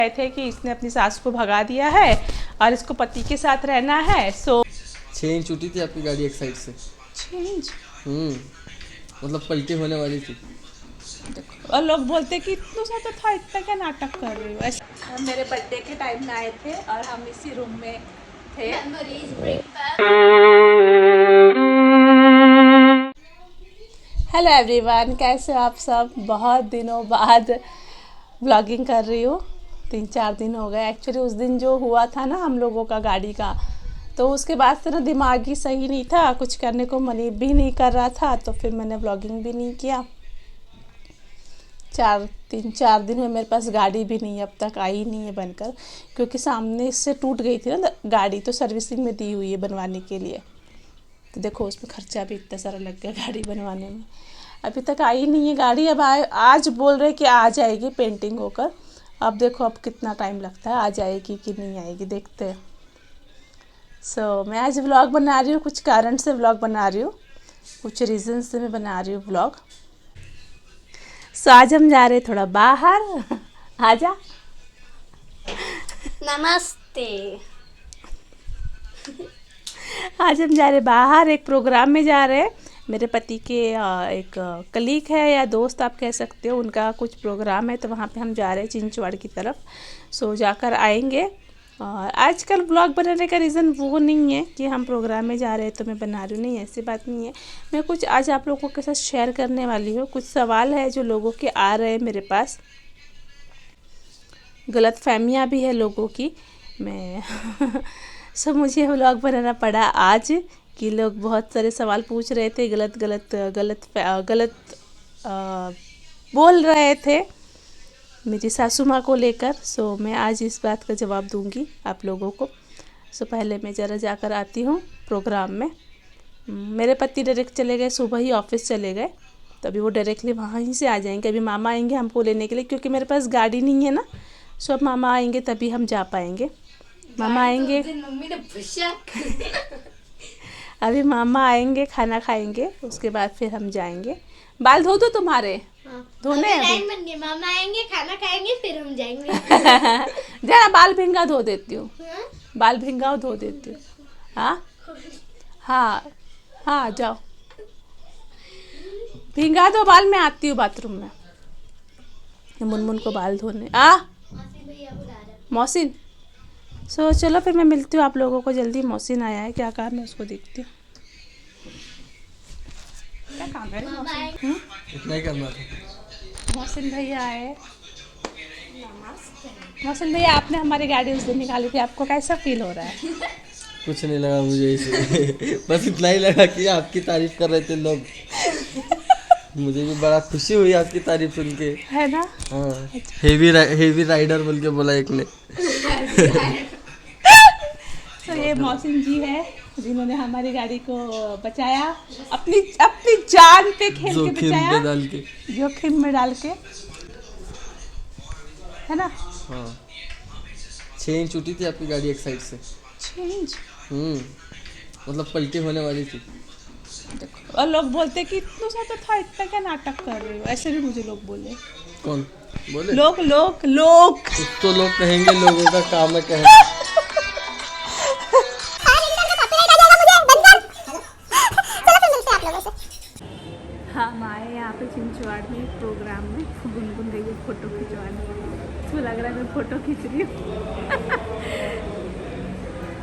थे कि इसने अपनी सास को भगा दिया है और इसको पति के साथ रहना है। सो 6 इंच छूटी थी आपकी गाड़ी एक साइड से। 6 इंच मतलब पलटी होने वाली थी। और लोग बोलते कि इतना सा तो था, इतना क्या नाटक कर रही हो। ऐसे मेरे बर्थडे के टाइम में आए थे और हम इसी रूम में थे। हेलो एवरीवन, कैसे हो आप सब। बहुत दिनों बाद व्लॉगिंग कर रही हूँ। 3-4 दिन हो गए। एक्चुअली उस दिन जो हुआ था ना हम लोगों का गाड़ी का, तो उसके बाद से ना दिमाग ही सही नहीं था, कुछ करने को मन भी नहीं कर रहा था, तो फिर मैंने व्लॉगिंग भी नहीं किया। 3-4 दिन में मेरे पास गाड़ी भी नहीं है, अब तक आई नहीं है बनकर, क्योंकि सामने से टूट गई थी ना गाड़ी, तो सर्विसिंग में दी हुई है बनवाने के लिए। तो देखो उसमें खर्चा भी इतना सारा लग गया गाड़ी बनवाने में। अभी तक आई नहीं है गाड़ी। अब आज बोल रहे कि आ जाएगी पेंटिंग होकर। अब देखो अब कितना टाइम लगता है, आ जाएगी कि नहीं आएगी, देखते हैं। मैं आज व्लॉग बना रही हूँ, कुछ कारण से व्लॉग बना रही हूँ, कुछ रीज़न से मैं बना रही हूँ व्लॉग। आज हम जा रहे हैं थोड़ा बाहर। आजा। नमस्ते। आज हम जा रहे बाहर, एक प्रोग्राम में जा रहे हैं। मेरे पति के एक कलीग है या दोस्त आप कह सकते हो, उनका कुछ प्रोग्राम है, तो वहाँ पे हम जा रहे हैं चिंचवाड़ की तरफ। जाकर आएंगे। और आजकल ब्लॉग बनाने का रीज़न वो नहीं है कि हम प्रोग्राम में जा रहे हैं तो मैं बना रही हूँ, नहीं ऐसी बात नहीं है। मैं कुछ आज आप लोगों के साथ शेयर करने वाली हूँ। कुछ सवाल है जो लोगों के आ रहे हैं मेरे पास, गलत फहमियाँ भी है लोगों की। मैं मुझे व्लॉग बनाना पड़ा आज कि लोग बहुत सारे सवाल पूछ रहे थे, गलत गलत गलत गलत बोल रहे थे मेरी सासू माँ को लेकर। मैं आज इस बात का जवाब दूंगी आप लोगों को। पहले मैं ज़रा जाकर आती हूँ प्रोग्राम में। मेरे पति डायरेक्ट चले गए, सुबह ही ऑफिस चले गए, तो अभी वो डायरेक्टली वहाँ ही से आ जाएंगे। अभी मामा आएंगे हमको लेने के लिए, क्योंकि मेरे पास गाड़ी नहीं है ना। अब मामा आएंगे तभी हम जा पाएंगे। मामा आएंगे, मम्मी ने अभी मामा आएंगे, खाना खाएंगे, उसके बाद फिर हम जाएंगे। बाल धो दो तुम्हारे। धोने हैं। मामा आएंगे, खाना खाएंगे, फिर हम जाएंगे। जरा बाल भिंगा धो देती हूँ। बाल भिंगा धो देती हूँ। हाँ हाँ हाँ, जाओ भिंगा दो बाल, मैं आती हूँ बाथरूम में। मुनमुन को बाल धोने मौसिन। चलो फिर मैं मिलती हूँ आप लोगों को जल्दी। मौसिन आया है, क्या काम है उसको देखती हूँ। क्या काम है इतना ही करना था। मौसिन भैया आए। मौसिन भैया, आपने हमारी गाड़ी उस दिन निकाली थी, आपको कैसा फील हो रहा है? कुछ नहीं लगा मुझे इसे। बस इतना ही लगा कि आपकी तारीफ कर रहे थे लोग। मुझे भी बड़ा खुशी हुई आपकी तारीफ सुन के, है ना। हाँ। हेवी राइडर बोल के बोला एक ने। ये मौसिन जी है जिन्होंने हमारी गाड़ी को बचाया, अपनी जान पे खेल के बचाया, जोखिम में डाल के, है ना। हाँ 6 इंच छूटी थी आपकी गाड़ी एक साइड से। 6 इंच मतलब पलटी होने वाली थी। और लोग बोलते कि इतना सा तो था, इतना क्या नाटक कर रही हो। ऐसे भी मुझे लोग बोले। कौन बोले? लोग लोग लोग तो लोग कहेंगे, लोगों का काम है कहना। हम आए यहाँ पे चिंचवाड़ में प्रोग्राम में। गुनगुन गई है फोटो खिंचवाने, इसको लग रहा है मैं फोटो खींच रही हूँ।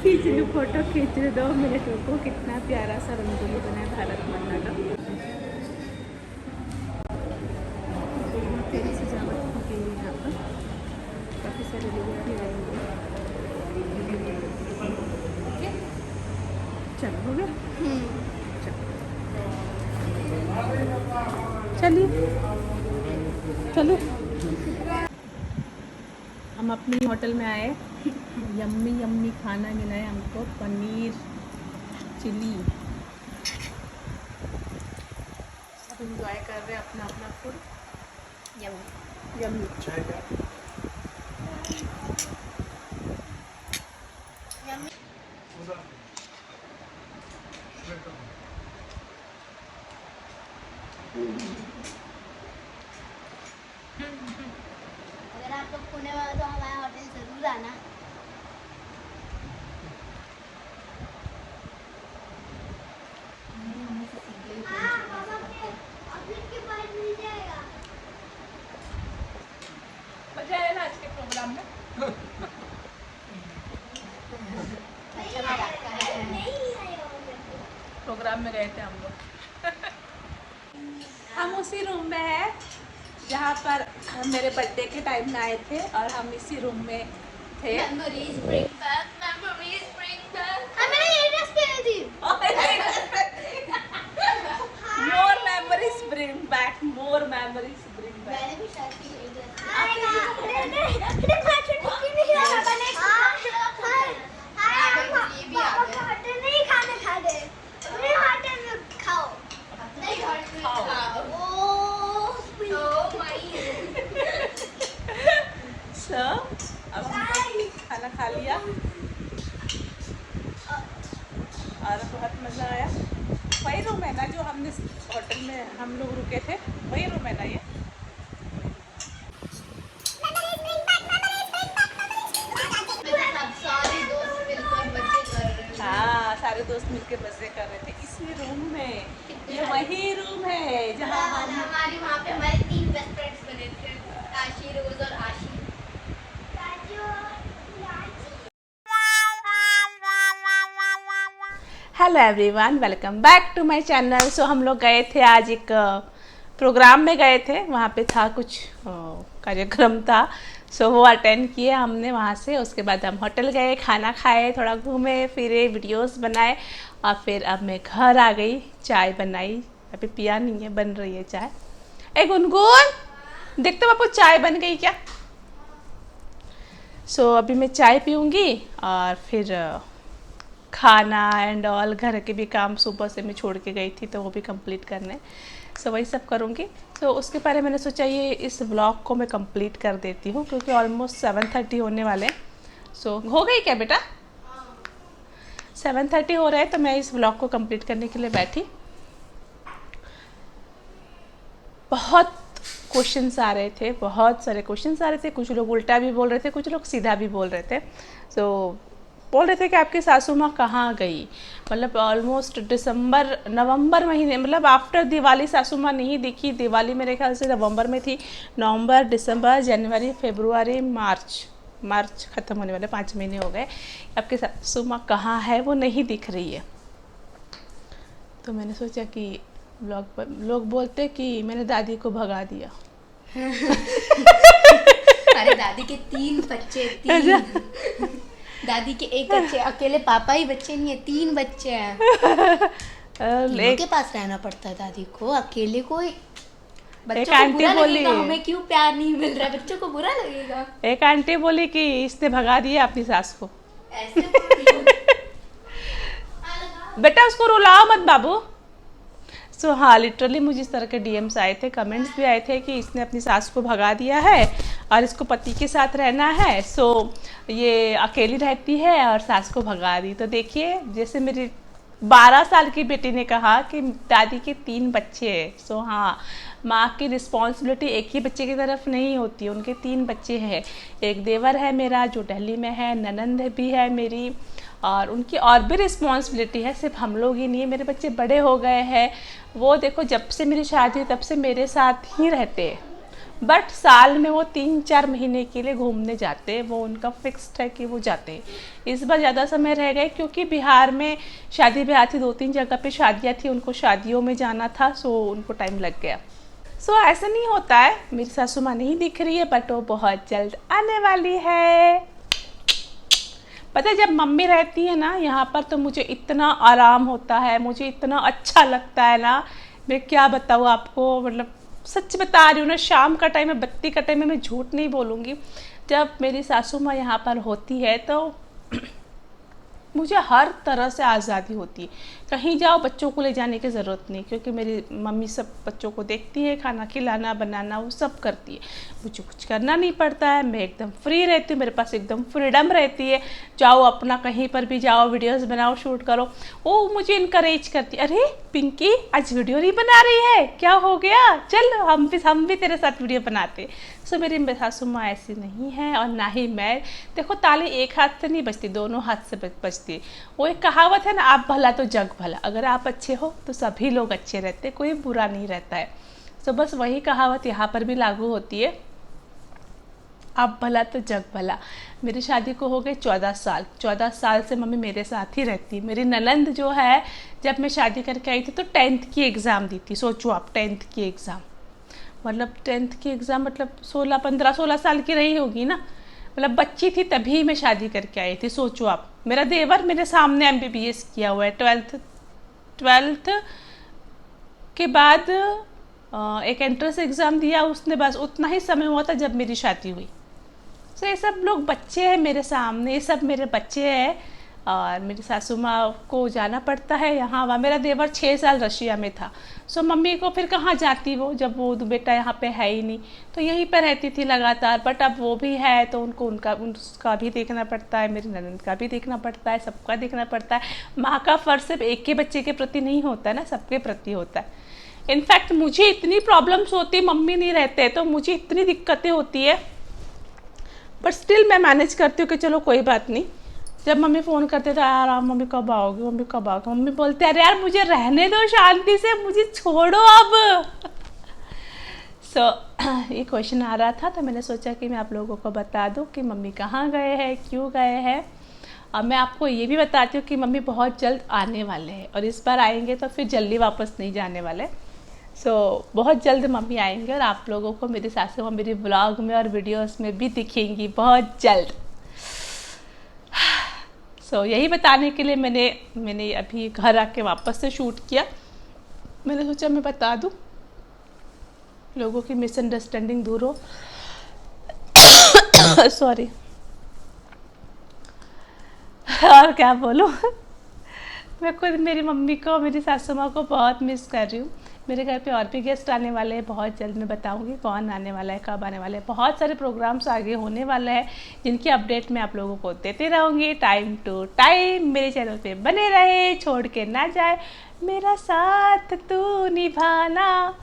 खींच रही हूँ, फोटो खींच रही। 2 मिनट रुको। कितना प्यारा सा रंगोली बना है भारत माता का। बहुत प्यारी सजावट की गई है यहाँ पर, काफ़ी सारे लोग भी आए हुए हैं। चलो हो गया। चलिए चलो। हम अपनी होटल में आए, यम्मी यम्मी खाना मिला है हमको, पनीर चिली। सब इंजॉय कर रहे हैं अपना अपना फूड। Yummy yummy. अगर आप लोग पुणे में हो तो हमारे में गए थे हम लोग। हम उसी रूम में हैं जहाँ पर हम मेरे बर्थडे के टाइम में आए थे और हम इसी रूम में थे। Memories bring back, memories bring back। मैंने ये ड्रेस पहनी थी। More memories bring back, more memories bring back। मैंने भी शायद की ये ड्रेस। नहीं खाना खा दे। मेरे होटल में खाओ। नहीं होटल में खाओ। Oh my. So, अब हम खाना खा लिया और बहुत मज़ा आया। वही रूम है ना जो हमने होटल में हम लोग रुके थे, वही रूम है ना ये? सारे दोस्त मिलकर मजे कर रहे हैं। हाँ, सारे दोस्त मिलके मज़े कर रहे थे इसी रूम में। ये वही रूम है जहाँ हम हमारी वहाँ पे हमारे 3 बेस्ट फ्रेंड्स बने थे, काशी, रोज और Aashi. Hello everyone, welcome back to my channel. So हम लोग गए थे आज एक प्रोग्राम में गए थे, वहाँ पे था कुछ कार्यक्रम था। सो वो अटेंड किए हमने वहाँ से। उसके बाद हम होटल गए, खाना खाए, थोड़ा घूमे फिरे, वीडियोस बनाए और फिर अब मैं घर आ गई, चाय बनाई। अभी पिया नहीं है, बन रही है चाय। ए गुनगुन, देखते बापू चाय बन गई क्या? सो अभी मैं चाय पीऊँगी और फिर खाना एंड ऑल, घर के भी काम सुबह से मैं छोड़ के गई थी तो वो भी कंप्लीट करने। सो वही सब करूँगी। तो उसके पहले मैंने सोचा ये इस व्लॉग को मैं कंप्लीट कर देती हूँ क्योंकि ऑलमोस्ट 7:30 होने वाले। सो हो गई क्या बेटा? 7:30 हो रहा है तो मैं इस व्लॉग को कंप्लीट करने के लिए बैठी। बहुत क्वेश्चंस आ रहे थे, बहुत सारे क्वेश्चंस आ रहे थे। कुछ लोग उल्टा भी बोल रहे थे, कुछ लोग सीधा भी बोल रहे थे। सो बोल रहे थे कि आपकी सासू माँ कहाँ गई। मतलब ऑलमोस्ट नवंबर महीने, मतलब आफ्टर दिवाली सासू माँ नहीं दिखी। दिवाली मेरे ख्याल से नवंबर में थी। नवंबर, दिसंबर, जनवरी, फरवरी, मार्च ख़त्म होने वाले, 5 महीने हो गए। आपकी सासू माँ कहाँ है, वो नहीं दिख रही है। तो मैंने सोचा कि ब्लॉग पर लोग बोलते कि मैंने दादी को भगा दिया। अरे दादी के 3 बच्चे, 3 दादी के 1 बच्चे, अकेले पापा ही बच्चे नहीं है, 3 बच्चे हैं। तीनों के पास रहना पड़ता है दादी को, अकेले कोई। बच्चों को आंटी बुरा बोली, लगेगा, हमें क्यों प्यार नहीं मिल रहा, बच्चों को बुरा लगेगा। एक आंटी बोली कि इसने भगा दिया अपनी सास को। ऐसे बोल बेटा उसको रुलाओ मत बाबू। सो हाँ, लिटरली मुझे इस तरह के डीएम्स आए थे, कमेंट्स भी आए थे कि इसने अपनी सास को भगा दिया है और इसको पति के साथ रहना है। सो ये अकेली रहती है और सास को भगा दी। तो देखिए, जैसे मेरी 12 साल की बेटी ने कहा कि दादी के 3 बच्चे हैं। सो हाँ, माँ की रिस्पॉन्सिबिलिटी एक ही बच्चे की तरफ नहीं होती, उनके 3 बच्चे हैं। एक देवर है मेरा जो दिल्ली में है, ननंद भी है मेरी, और उनकी और भी रिस्पॉन्सिबिलिटी है। सिर्फ हम लोग ही नहीं है, मेरे बच्चे बड़े हो गए हैं। वो देखो, जब से मेरी शादी हुई तब से मेरे साथ ही रहते हैं। बट साल में वो 3-4 महीने के लिए घूमने जाते हैं, वो उनका फिक्स्ड है कि वो जाते हैं। इस बार ज़्यादा समय रह गए क्योंकि बिहार में शादी ब्याह थी, 2-3 जगह पे शादियाँ थी, उनको शादियों में जाना था। सो उनको टाइम लग गया। सो ऐसा नहीं होता है। मेरी सासू माँ नहीं दिख रही है बट वो बहुत जल्द आने वाली है। पता है, जब मम्मी रहती है ना यहाँ पर तो मुझे इतना आराम होता है, मुझे इतना अच्छा लगता है ना, मैं क्या बताऊँ आपको। मतलब सच बता रही हूँ ना, शाम का टाइम है, बत्ती का टाइम है, मैं झूठ नहीं बोलूँगी। जब मेरी सासू माँ यहाँ पर होती है तो मुझे हर तरह से आज़ादी होती है। कहीं जाओ बच्चों को ले जाने की ज़रूरत नहीं, क्योंकि मेरी मम्मी सब बच्चों को देखती है, खाना खिलाना बनाना वो सब करती है। मुझे कुछ करना नहीं पड़ता है, मैं एकदम फ्री रहती हूँ, मेरे पास एकदम फ्रीडम रहती है। जाओ अपना कहीं पर भी जाओ, वीडियोस बनाओ, शूट करो। वो मुझे इनकरेज करती है, अरे पिंकी आज वीडियो नहीं बना रही है, क्या हो गया, चल हम भी तेरे साथ वीडियो बनाते। सो मेरी सासू माँ ऐसी नहीं है और ना ही मैं। देखो, ताली एक हाथ से नहीं बजती, दोनों हाथ से बजती है। वो एक कहावत है ना, आप भला तो जग भला। अगर आप अच्छे हो तो सभी लोग अच्छे रहते, कोई बुरा नहीं रहता है। सो बस वही कहावत यहाँ पर भी लागू होती है। अब भला तो जग भला। मेरी शादी को हो गए 14 साल। 14 साल से मम्मी मेरे साथ ही रहती। मेरी ननंद जो है, जब मैं शादी करके आई थी तो 10th की एग्ज़ाम दी थी। सोचो आप, 10th की एग्ज़ाम, मतलब 10th की एग्ज़ाम मतलब 16 साल की रही होगी ना, मतलब बच्ची थी तभी मैं शादी करके आई थी। सोचो आप, मेरा देवर मेरे सामने MBBS किया हुआ है। 12th के बाद एक एंट्रेंस एग्ज़ाम दिया उसने, बस उतना ही समय हुआ था जब मेरी शादी हुई। तो ये सब लोग बच्चे हैं मेरे सामने, ये सब मेरे बच्चे हैं। और मेरी सासू माँ को जाना पड़ता है यहाँ वहाँ। मेरा देवर 6 साल रशिया में था। सो मम्मी को फिर कहाँ जाती वो, जब वो बेटा यहाँ पे है ही नहीं, तो यहीं पर रहती थी लगातार। बट अब वो भी है तो उसका भी देखना पड़ता है, मेरी ननद का भी देखना पड़ता है, सबका देखना पड़ता है। माँ का फ़र्ज सिर्फ एक के बच्चे के प्रति नहीं होता है ना, सबके प्रति होता है। इनफैक्ट मुझे इतनी प्रॉब्लम्स होती, मम्मी नहीं रहते तो मुझे इतनी दिक्कतें होती है, बट स्टिल मैं मैनेज करती हूँ कि चलो कोई बात नहीं। जब मम्मी फ़ोन करते थे, यार मम्मी कब आओगे, मम्मी कब आओगे, मम्मी बोलते अरे यार मुझे रहने दो शांति से, मुझे छोड़ो अब। ये क्वेश्चन आ रहा था तो मैंने सोचा कि मैं आप लोगों को बता दूं कि मम्मी कहाँ गए हैं, क्यों गए हैं। और मैं आपको ये भी बताती हूँ कि मम्मी बहुत जल्द आने वाले हैं, और इस बार आएंगे तो फिर जल्दी वापस नहीं जाने वाले। बहुत जल्द मम्मी आएंगे और आप लोगों को मेरी सासू माँ मेरी ब्लॉग में और वीडियोस में भी दिखेंगी बहुत जल्द। यही बताने के लिए मैंने अभी घर आके वापस से शूट किया। मैंने सोचा मैं बता दूं, लोगों की मिसअंडरस्टैंडिंग दूर हो। सॉरी, और क्या बोलूं। मैं खुद मेरी मम्मी को, मेरी सासू माँ को बहुत मिस कर रही हूँ। मेरे घर पे और भी गेस्ट आने वाले हैं, बहुत जल्द मैं बताऊंगी कौन आने वाला है, कब आने वाले हैं। बहुत सारे प्रोग्राम्स आगे होने वाले हैं जिनकी अपडेट मैं आप लोगों को देती रहूँगी टाइम टू टाइम। मेरे चैनल पे बने रहे, छोड़ के ना जाए, मेरा साथ तू निभाना,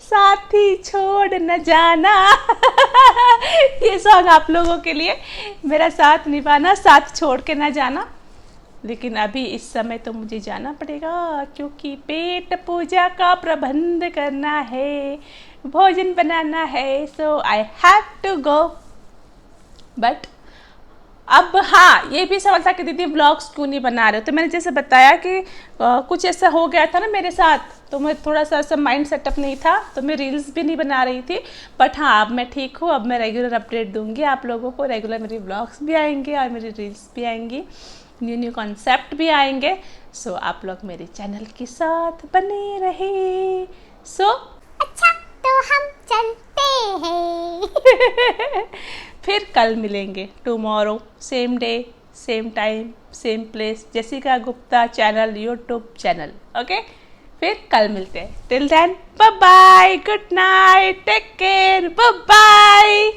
साथी छोड़ न जाना। ये सॉन्ग आप लोगों के लिए, मेरा साथ निभाना, साथ छोड़ के ना जाना। लेकिन अभी इस समय तो मुझे जाना पड़ेगा क्योंकि पेट पूजा का प्रबंध करना है, भोजन बनाना है। So I have to go. But अब हाँ, ये भी सवाल था कि दीदी ब्लॉग्स क्यों नहीं बना रहे हो। तो मैंने जैसे बताया कि कुछ ऐसा हो गया था ना मेरे साथ, तो मैं थोड़ा सा ऐसा माइंड सेटअप नहीं था, तो मैं रील्स भी नहीं बना रही थी। बट हाँ, अब मैं ठीक हूँ, अब मैं रेगुलर अपडेट दूंगी आप लोगों को। रेगुलर मेरी ब्लॉग्स भी आएंगे और मेरी रील्स भी आएंगी, न्यू कॉन्सेप्ट भी आएंगे। आप लोग मेरे चैनल के साथ बने रहे। अच्छा तो हम चलते हैं। फिर कल मिलेंगे, tomorrow same day same time same place, Jessica Gupta channel, YouTube channel. Okay, फिर कल मिलते हैं। Till then bye bye, good night, take care, bye bye.